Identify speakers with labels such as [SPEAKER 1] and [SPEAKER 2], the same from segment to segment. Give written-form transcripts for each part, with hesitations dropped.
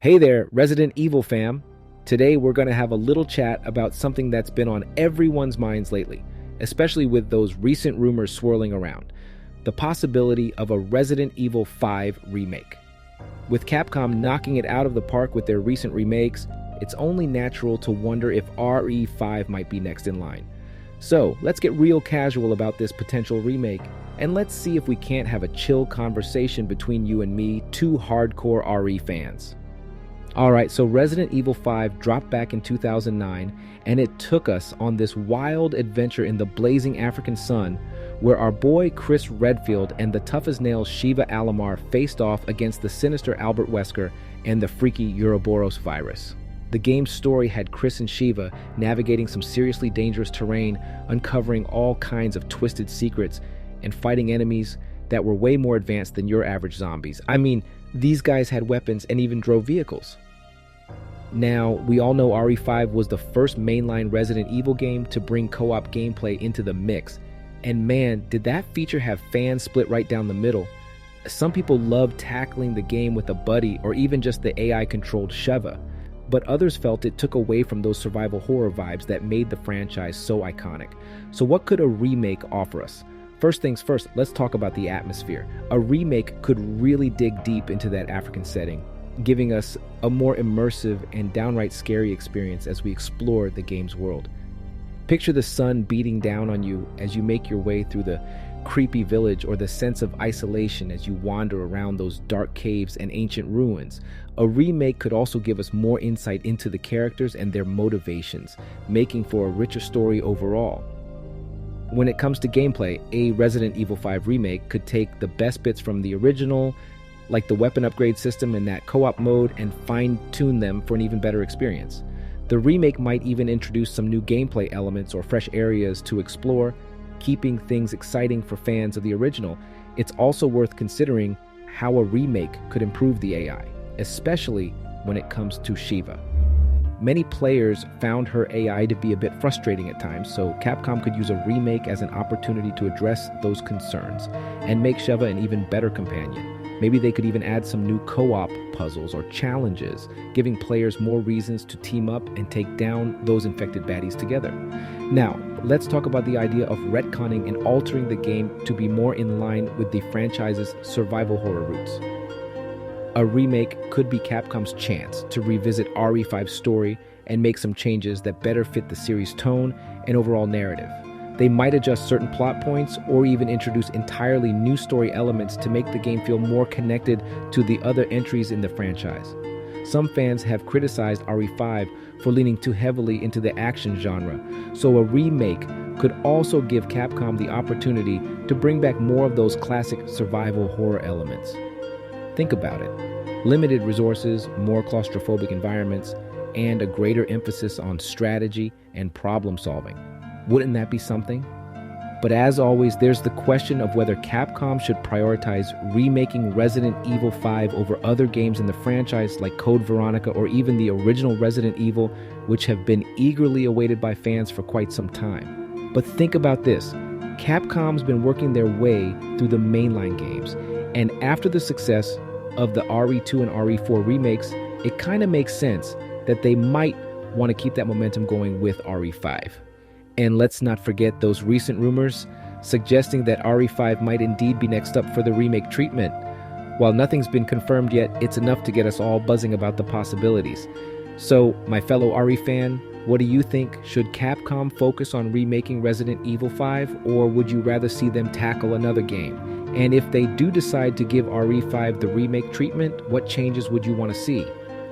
[SPEAKER 1] Hey there, Resident Evil fam. Today we're going to have a little chat about something that's been on everyone's minds lately, especially with those recent rumors swirling around. The possibility of a Resident Evil 5 remake. With Capcom knocking it out of the park with their recent remakes, it's only natural to wonder if RE5 might be next in line. So, let's get real casual about this potential remake, and let's see if we can't have a chill conversation between you and me, two hardcore RE fans. Alright, so Resident Evil 5 dropped back in 2009, and it took us on this wild adventure in the blazing African sun, where our boy Chris Redfield and the tough-as-nails Shiva Alamar faced off against the sinister Albert Wesker and the freaky Ouroboros virus. The game's story had Chris and Shiva navigating some seriously dangerous terrain, uncovering all kinds of twisted secrets, and fighting enemies that were way more advanced than your average zombies. I mean, these guys had weapons and even drove vehicles. Now, we all know RE5 was the first mainline Resident Evil game to bring co-op gameplay into the mix. And man, did that feature have fans split right down the middle. Some people loved tackling the game with a buddy or even just the AI-controlled Sheva, but others felt it took away from those survival horror vibes that made the franchise so iconic. So what could a remake offer us? First things first, let's talk about the atmosphere. A remake could really dig deep into that African setting, giving us a more immersive and downright scary experience as we explore the game's world. Picture the sun beating down on you as you make your way through the creepy village, or the sense of isolation as you wander around those dark caves and ancient ruins. A remake could also give us more insight into the characters and their motivations, making for a richer story overall. When it comes to gameplay, a Resident Evil 5 remake could take the best bits from the original, like the weapon upgrade system and that co-op mode, and fine-tune them for an even better experience. The remake might even introduce some new gameplay elements or fresh areas to explore, keeping things exciting for fans of the original. It's also worth considering how a remake could improve the AI, especially when it comes to Shiva. Many players found her AI to be a bit frustrating at times, so Capcom could use a remake as an opportunity to address those concerns and make Sheva an even better companion. Maybe they could even add some new co-op puzzles or challenges, giving players more reasons to team up and take down those infected baddies together. Now, let's talk about the idea of retconning and altering the game to be more in line with the franchise's survival horror roots. A remake could be Capcom's chance to revisit RE5's story and make some changes that better fit the series' tone and overall narrative. They might adjust certain plot points or even introduce entirely new story elements to make the game feel more connected to the other entries in the franchise. Some fans have criticized RE5 for leaning too heavily into the action genre, so a remake could also give Capcom the opportunity to bring back more of those classic survival horror elements. Think about it. Limited resources, more claustrophobic environments, and a greater emphasis on strategy and problem solving. Wouldn't that be something? But as always, there's the question of whether Capcom should prioritize remaking Resident Evil 5 over other games in the franchise like Code Veronica or even the original Resident Evil, which have been eagerly awaited by fans for quite some time. But think about this. Capcom's been working their way through the mainline games, and after the success of the RE2 and RE4 remakes, it kind of makes sense that they might want to keep that momentum going with RE5. And let's not forget those recent rumors suggesting that RE5 might indeed be next up for the remake treatment. While nothing's been confirmed yet, it's enough to get us all buzzing about the possibilities. So, my fellow RE fan, what do you think? Should Capcom focus on remaking Resident Evil 5, or would you rather see them tackle another game? And if they do decide to give RE5 the remake treatment, what changes would you want to see?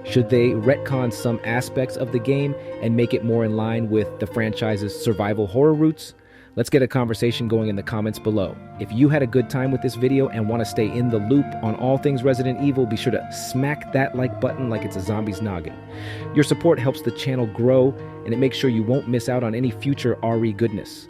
[SPEAKER 1] Should they retcon some aspects of the game and make it more in line with the franchise's survival horror roots? Let's get a conversation going in the comments below. If you had a good time with this video and want to stay in the loop on all things Resident Evil, be sure to smack that like button like it's a zombie's noggin. Your support helps the channel grow, and it makes sure you won't miss out on any future RE goodness.